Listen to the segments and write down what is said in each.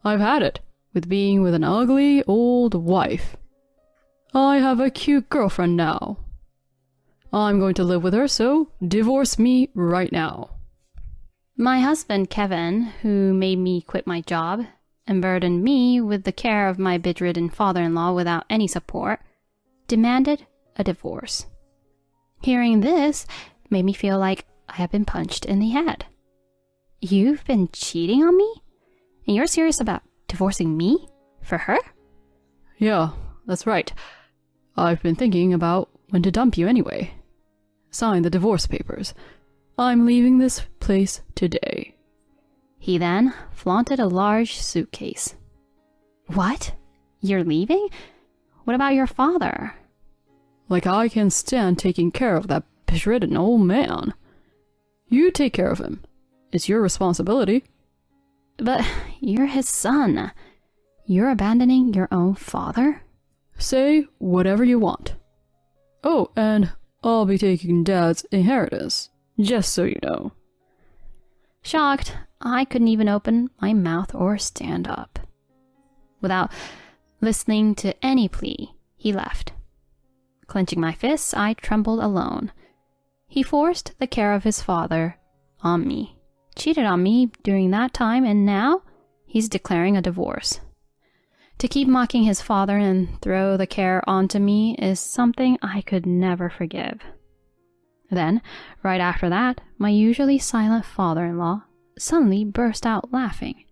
I've had it with being with an ugly old wife. I have a cute girlfriend now. I'm going to live with her, so divorce me right now. My husband, Kevin, who made me quit my job and burdened me with the care of my bedridden father-in-law without any support, demanded a divorce. Hearing this made me feel like I had been punched in the head. You've been cheating on me? And you're serious about divorcing me? For her? Yeah, that's right. I've been thinking about when to dump you anyway. Sign the divorce papers. I'm leaving this place today. He then flaunted a large suitcase. What? You're leaving? What about your father? Like I can stand taking care of that bedridden old man. You take care of him. It's your responsibility. But you're his son. You're abandoning your own father? Say whatever you want. Oh, and I'll be taking Dad's inheritance, just so you know. Shocked, I couldn't even open my mouth or stand up. Without listening to any plea, he left. Clenching my fists, I trembled alone. He forced the care of his father on me, cheated on me during that time, and now he's declaring a divorce. To keep mocking his father and throw the care onto me is something I could never forgive. Then, right after that, my usually silent father-in-law suddenly burst out laughing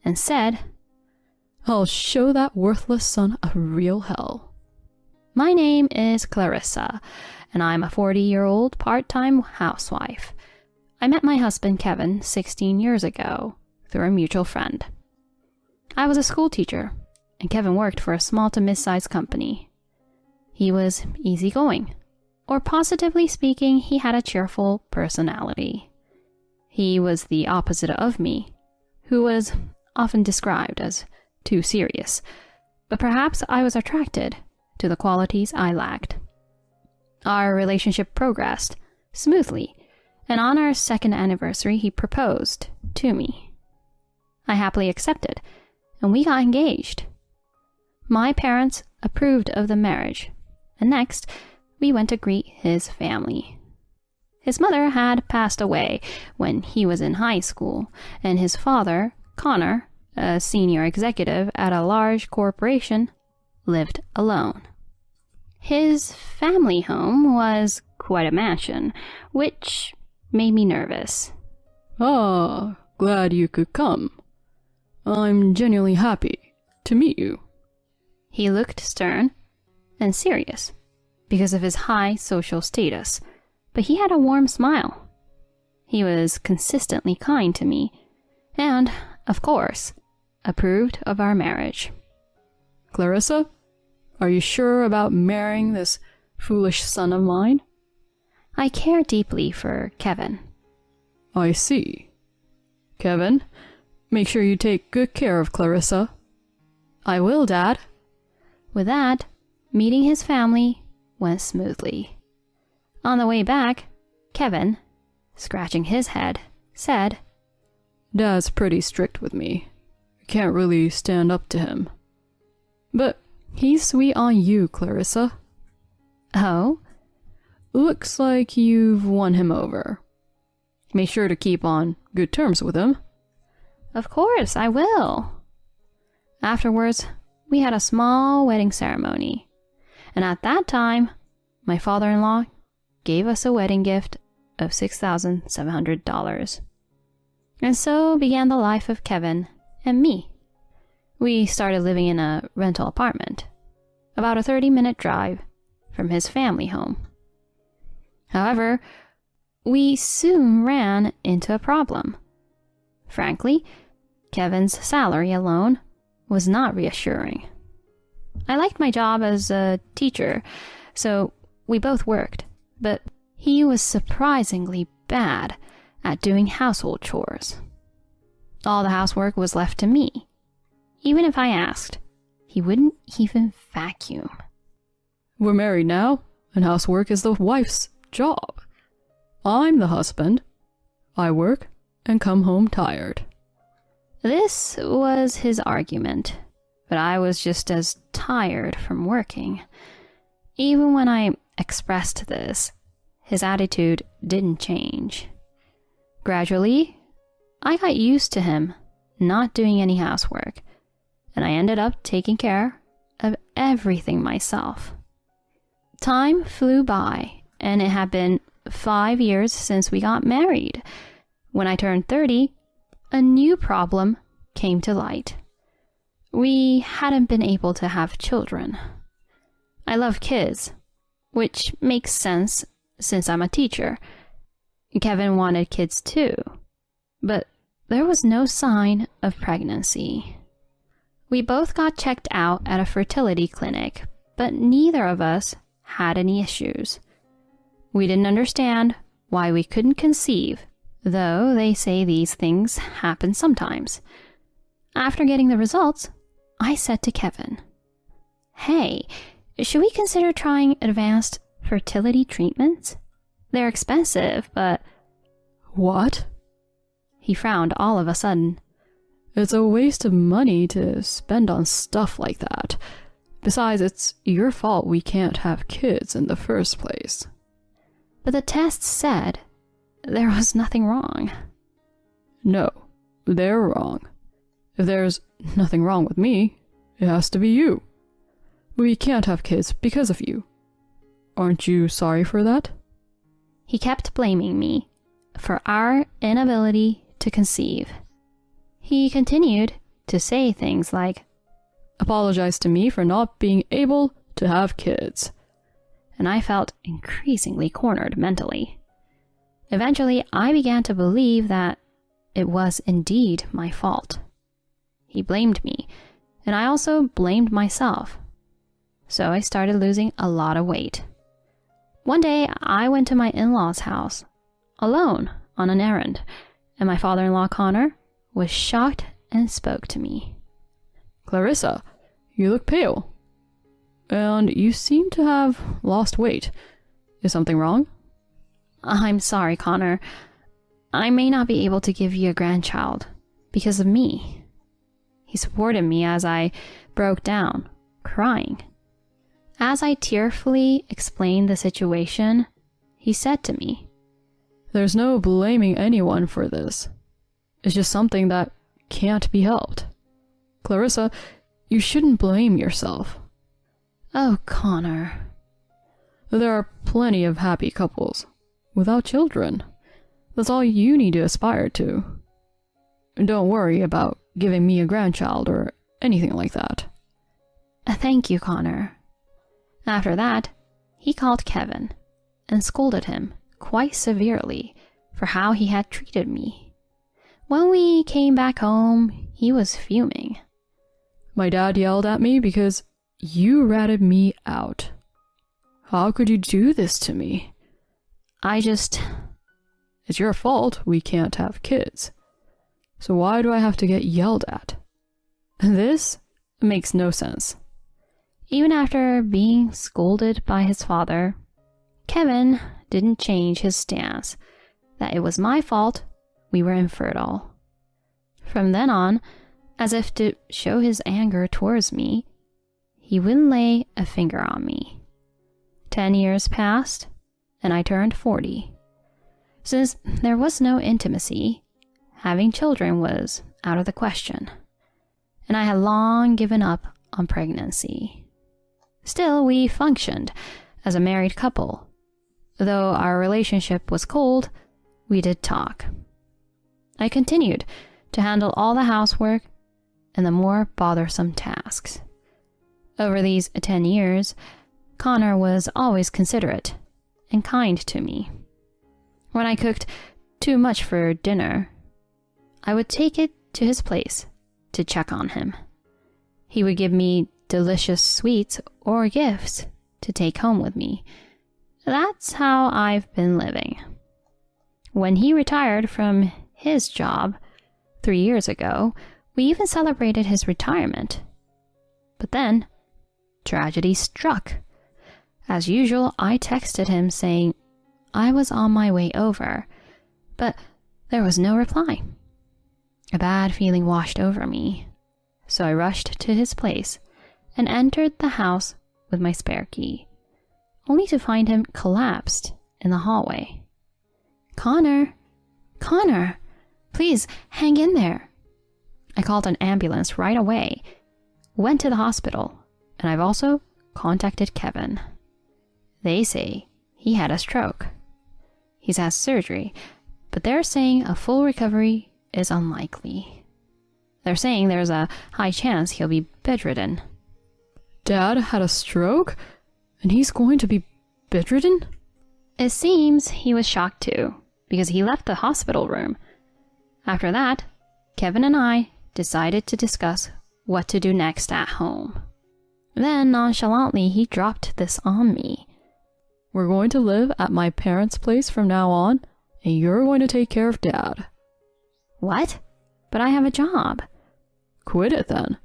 and said, I'll show that worthless son a real hell. My name is Clarissa, and I'm a 40-year-old part-time housewife. I met my husband Kevin 16 years ago through a mutual friend. I was a school teacher, and Kevin worked for a small to mid-sized company. He was easygoing, or positively speaking, he had a cheerful personality. He was the opposite of me, who was often described as too serious, but perhaps I was attracted to the qualities I lacked. Our relationship progressed smoothly, and on our second anniversary, he proposed to me. I happily accepted, and we got engaged. My parents approved of the marriage, and next, we went to greet his family. His mother had passed away when he was in high school, and his father, Connor, a senior executive at a large corporation, lived alone. His family home was quite a mansion, which made me nervous. Ah, glad you could come. I'm genuinely happy to meet you. He looked stern and serious because of his high social status, but he had a warm smile. He was consistently kind to me, and, of course, approved of our marriage. Clarissa, are you sure about marrying this foolish son of mine? I care deeply for Kevin. I see. Kevin, make sure you take good care of Clarissa. I will, Dad. With that, meeting his family went smoothly. On the way back, Kevin, scratching his head, said, Dad's pretty strict with me. I can't really stand up to him. But he's sweet on you, Clarissa. Oh? Looks like you've won him over. Make sure to keep on good terms with him. Of course, I will. Afterwards, we had a small wedding ceremony, and at that time, my father-in-law gave us a wedding gift of $6,700. And so began the life of Kevin and me. We started living in a rental apartment, about a 30-minute drive from his family home. However, we soon ran into a problem. Frankly, Kevin's salary alone was not reassuring. I liked my job as a teacher, so we both worked, but he was surprisingly bad at doing household chores. All the housework was left to me. Even if I asked, he wouldn't even vacuum. We're married now, and housework is the wife's job. I'm the husband. I work and come home tired. This was his argument, but I was just as tired from working. Even when I expressed this, his attitude didn't change. Gradually, I got used to him not doing any housework, and I ended up taking care of everything myself. Time flew by, and it had been 5 years since we got married. When I turned 30, a new problem came to light. We hadn't been able to have children. I love kids, which makes sense since I'm a teacher. Kevin wanted kids too, but there was no sign of pregnancy. We both got checked out at a fertility clinic, but neither of us had any issues. We didn't understand why we couldn't conceive, though they say these things happen sometimes. After getting the results, I said to Kevin, "Hey, should we consider trying advanced fertility treatments? They're expensive, but..." What? He frowned all of a sudden. It's a waste of money to spend on stuff like that. Besides, it's your fault we can't have kids in the first place. But the tests said there was nothing wrong. No, they're wrong. If there's nothing wrong with me, it has to be you. We can't have kids because of you. Aren't you sorry for that? He kept blaming me for our inability to conceive. He continued to say things like, "Apologize to me for not being able to have kids." And I felt increasingly cornered mentally. Eventually, I began to believe that it was indeed my fault. He blamed me, and I also blamed myself. So I started losing a lot of weight. One day, I went to my in-laws' house, alone on an errand, and my father-in-law Connor was shocked and spoke to me. "Clarissa, you look pale. And you seem to have lost weight. Is something wrong?" "I'm sorry, Connor. I may not be able to give you a grandchild because of me." He supported me as I broke down, crying. As I tearfully explained the situation, he said to me, "There's no blaming anyone for this. It's just something that can't be helped. Clarissa, you shouldn't blame yourself." "Oh, Connor." There are plenty of happy couples without children. That's all you need to aspire to. Don't worry about giving me a grandchild or anything like that. "Thank you, Connor." After that, he called Kevin and scolded him quite severely for how he had treated me. When we came back home, he was fuming. "My dad yelled at me because you ratted me out. How could you do this to me?" It's your fault we can't have kids. So why do I have to get yelled at? This makes no sense. Even after being scolded by his father, Kevin didn't change his stance that it was my fault we were infertile. From then on, as if to show his anger towards me, he wouldn't lay a finger on me. 10 years passed, and I turned 40. Since there was no intimacy, having children was out of the question, and I had long given up on pregnancy. Still, we functioned as a married couple. Though our relationship was cold, we did talk. I continued to handle all the housework and the more bothersome tasks. Over these 10 years, Connor was always considerate and kind to me. When I cooked too much for dinner, I would take it to his place to check on him. He would give me delicious sweets or gifts to take home with me. That's how I've been living. When he retired from his job 3 years ago, we even celebrated his retirement. But then, tragedy struck. As usual, I texted him saying I was on my way over, but there was no reply. A bad feeling washed over me, so I rushed to his place and entered the house with my spare key, only to find him collapsed in the hallway. Connor, please hang in there. I called an ambulance right away, went to the hospital, and I've also contacted Kevin. They say he had a stroke. He's had surgery, but they're saying a full recovery is unlikely. They're saying there's a high chance he'll be bedridden. Dad had a stroke? And he's going to be bedridden? It seems he was shocked too, because he left the hospital room. After that, Kevin and I decided to discuss what to do next at home. Then, nonchalantly, he dropped this on me. We're going to live at my parents' place from now on, and you're going to take care of Dad. What? But I have a job. Quit it then.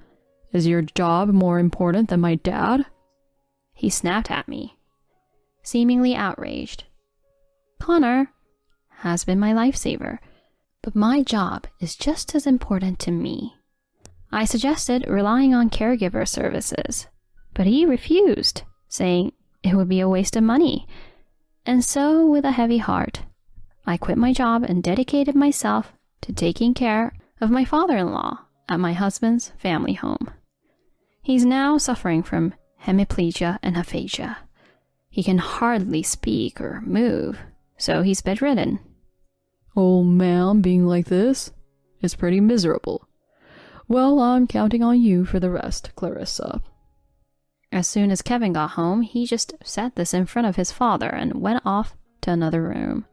Is your job more important than my dad? He snapped at me, seemingly outraged. Connor has been my lifesaver, but my job is just as important to me. I suggested relying on caregiver services, but he refused, saying it would be a waste of money. And so, with a heavy heart, I quit my job and dedicated myself to taking care of my father-in-law at my husband's family home. He's now suffering from hemiplegia and aphasia. He can hardly speak or move, so he's bedridden. Old man being like this is pretty miserable. Well, I'm counting on you for the rest, Clarissa. As soon as Kevin got home, he just said this in front of his father and went off to another room.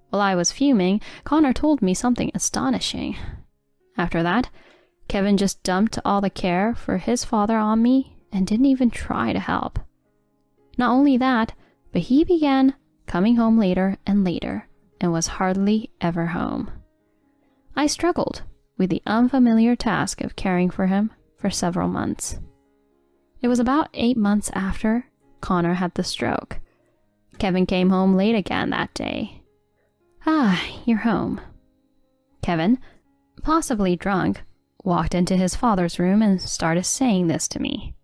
While I was fuming, Connor told me something astonishing. After that, Kevin just dumped all the care for his father on me and didn't even try to help. Not only that, but he began coming home later and later and was hardly ever home. I struggled with the unfamiliar task of caring for him for several months. It was about 8 months after Connor had the stroke. Kevin came home late again that day. "Ah, you're home." Kevin, possibly drunk, walked into his father's room and started saying this to me.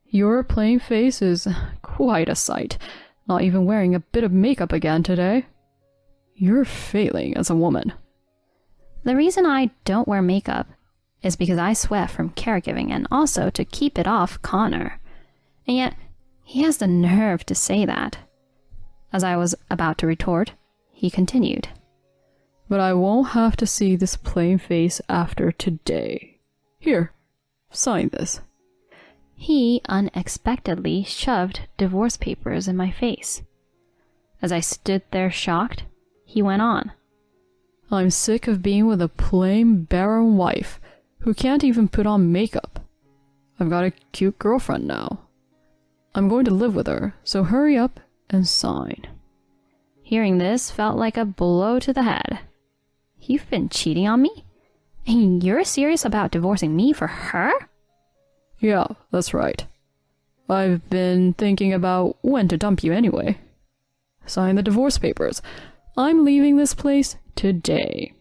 Your plain face is quite a sight, not even wearing a bit of makeup again today. You're failing as a woman. The reason I don't wear makeup is because I sweat from caregiving and also to keep it off Connor. And yet, he has the nerve to say that. As I was about to retort, he continued. But I won't have to see this plain face after today. Here, sign this. He unexpectedly shoved divorce papers in my face. As I stood there shocked, he went on. I'm sick of being with a plain, barren wife who can't even put on makeup. I've got a cute girlfriend now. I'm going to live with her, so hurry up and sign. Hearing this felt like a blow to the head. You've been cheating on me? And you're serious about divorcing me for her? Yeah, that's right. I've been thinking about when to dump you anyway. Sign the divorce papers. I'm leaving this place today.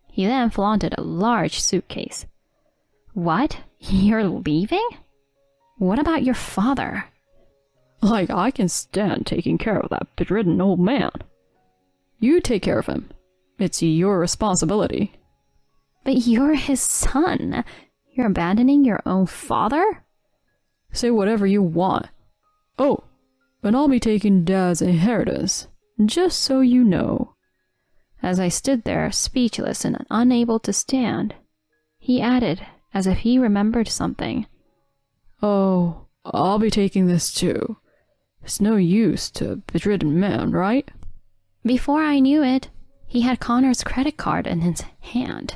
He then flaunted a large suitcase. What? You're leaving? What about your father? Like, I can stand taking care of that bedridden old man. You take care of him. It's your responsibility. But you're his son. You're abandoning your own father? Say whatever you want. Oh, and I'll be taking Dad's inheritance, just so you know. As I stood there, speechless and unable to stand, he added, as if he remembered something. Oh, I'll be taking this too. It's no use to a bedridden man, right? Before I knew it, he had Connor's credit card in his hand.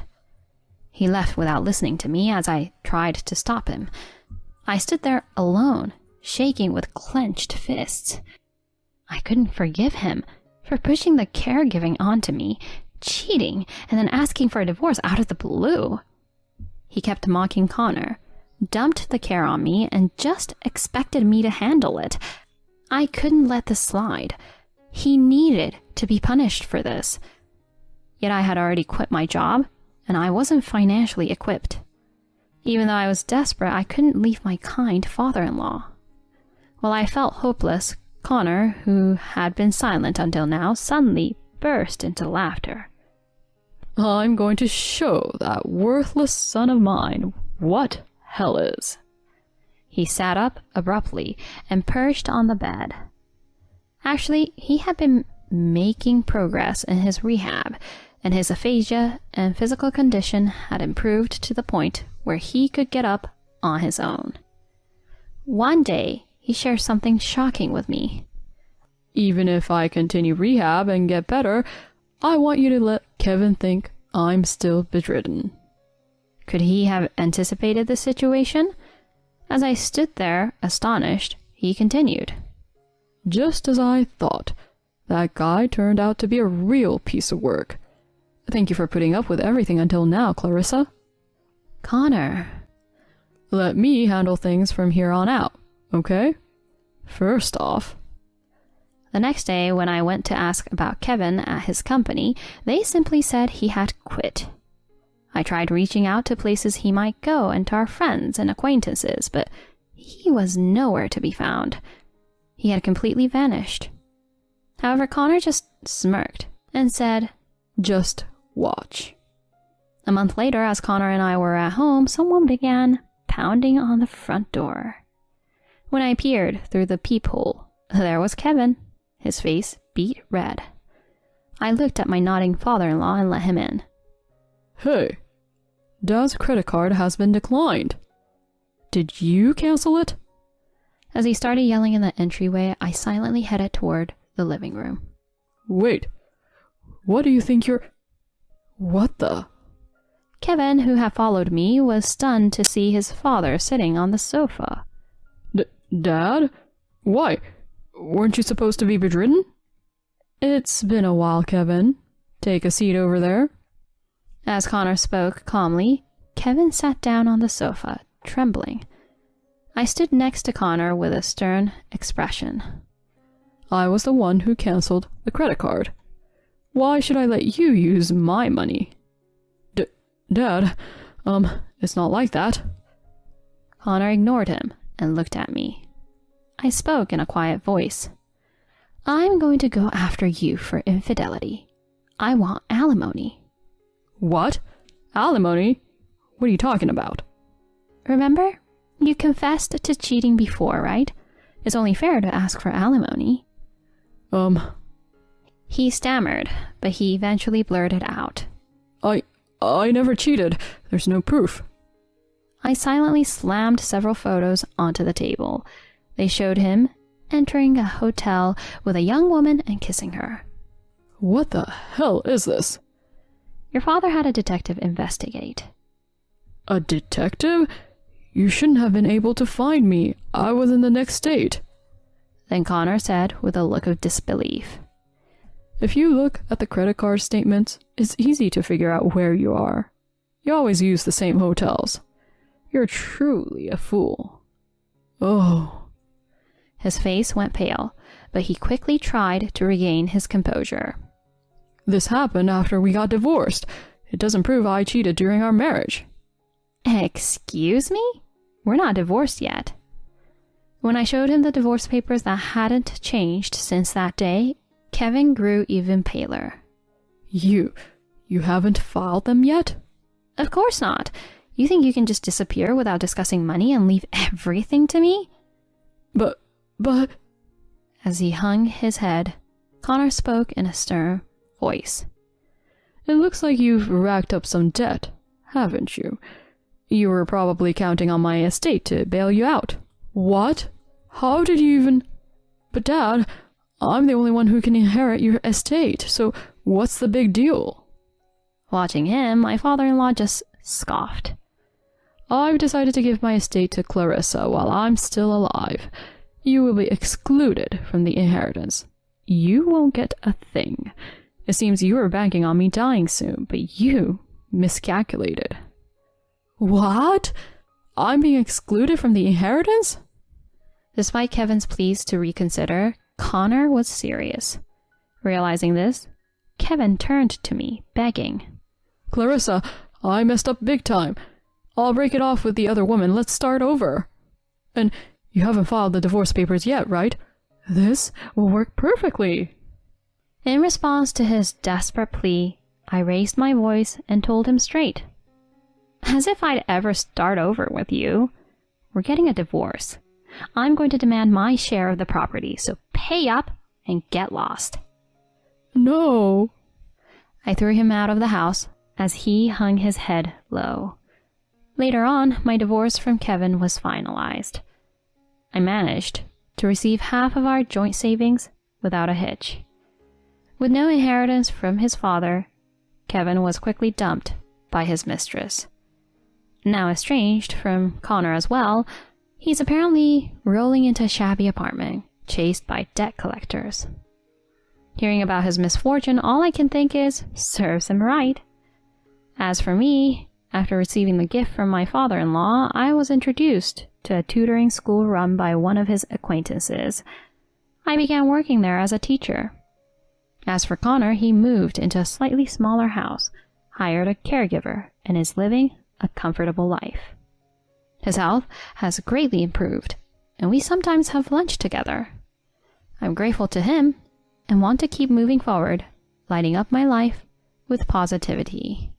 He left without listening to me as I tried to stop him. I stood there alone, shaking with clenched fists. I couldn't forgive him for pushing the caregiving onto me, cheating, and then asking for a divorce out of the blue. He kept mocking Connor, dumped the care on me, and just expected me to handle it. I couldn't let this slide. He needed to be punished for this. Yet I had already quit my job and I wasn't financially equipped. Even though I was desperate, I couldn't leave my kind father-in-law. While I felt hopeless, Connor, who had been silent until now, suddenly burst into laughter. I'm going to show that worthless son of mine what hell is. He sat up abruptly and perched on the bed. Actually, he had been making progress in his rehab, and his aphasia and physical condition had improved to the point where he could get up on his own. One day, he shared something shocking with me. Even if I continue rehab and get better, I want you to let Kevin think I'm still bedridden. Could he have anticipated the situation? As I stood there, astonished, he continued. Just as I thought. That guy turned out to be a real piece of work. Thank you for putting up with everything until now, Clarissa. Connor. Let me handle things from here on out, okay? First off. The next day, when I went to ask about Kevin at his company, they simply said he had quit. I tried reaching out to places he might go and to our friends and acquaintances, but he was nowhere to be found. He had completely vanished. However, Connor just smirked and said, Just watch. A month later, as Connor and I were at home, someone began pounding on the front door. When I peered through the peephole, there was Kevin, his face beet red. I looked at my nodding father-in-law and let him in. Hey, Dad's credit card has been declined. Did you cancel it? As he started yelling in the entryway, I silently headed toward the living room. Wait, what do you think you're... What the... Kevin, who had followed me, was stunned to see his father sitting on the sofa. Dad? Why? Weren't you supposed to be bedridden? It's been a while, Kevin. Take a seat over there. As Connor spoke calmly, Kevin sat down on the sofa, trembling. I stood next to Connor with a stern expression. I was the one who canceled the credit card. Why should I let you use my money? Dad, it's not like that. Connor ignored him and looked at me. I spoke in a quiet voice. I'm going to go after you for infidelity. I want alimony. What? Alimony? What are you talking about? Remember? You confessed to cheating before, right? It's only fair to ask for alimony. He stammered, but he eventually blurted out. I never cheated. There's no proof. I silently slammed several photos onto the table. They showed him entering a hotel with a young woman and kissing her. What the hell is this? Your father had a detective investigate. A detective? You shouldn't have been able to find me. I was in the next state. Then Connor said with a look of disbelief. If you look at the credit card statements, it's easy to figure out where you are. You always use the same hotels. You're truly a fool. Oh. His face went pale, but he quickly tried to regain his composure. This happened after we got divorced. It doesn't prove I cheated during our marriage. Excuse me? We're not divorced yet. When I showed him the divorce papers that hadn't changed since that day, Kevin grew even paler. You haven't filed them yet? Of course not. You think you can just disappear without discussing money and leave everything to me? But... As he hung his head, Connor spoke in a stern voice. It looks like you've racked up some debt, haven't you? You were probably counting on my estate to bail you out. What? How did you even... But Dad, I'm the only one who can inherit your estate, so what's the big deal? Watching him, my father-in-law just scoffed. I've decided to give my estate to Clarissa while I'm still alive. You will be excluded from the inheritance. You won't get a thing. It seems you were banking on me dying soon, but you miscalculated. What? I'm being excluded from the inheritance? Despite Kevin's pleas to reconsider, Connor was serious. Realizing this, Kevin turned to me, begging. Clarissa, I messed up big time. I'll break it off with the other woman. Let's start over. And you haven't filed the divorce papers yet, right? This will work perfectly." In response to his desperate plea, I raised my voice and told him straight. As if I'd ever start over with you. We're getting a divorce. I'm going to demand my share of the property, so pay up and get lost. No. I threw him out of the house as he hung his head low. Later on, my divorce from Kevin was finalized. I managed to receive half of our joint savings without a hitch. With no inheritance from his father, Kevin was quickly dumped by his mistress. Now estranged from Connor as well, he's apparently rolling into a shabby apartment, chased by debt collectors. Hearing about his misfortune, all I can think is, serves him right. As for me, after receiving the gift from my father-in-law, I was introduced to a tutoring school run by one of his acquaintances. I began working there as a teacher. As for Connor, he moved into a slightly smaller house, hired a caregiver, and is living a comfortable life. His health has greatly improved, and we sometimes have lunch together. I'm grateful to him and want to keep moving forward, lighting up my life with positivity.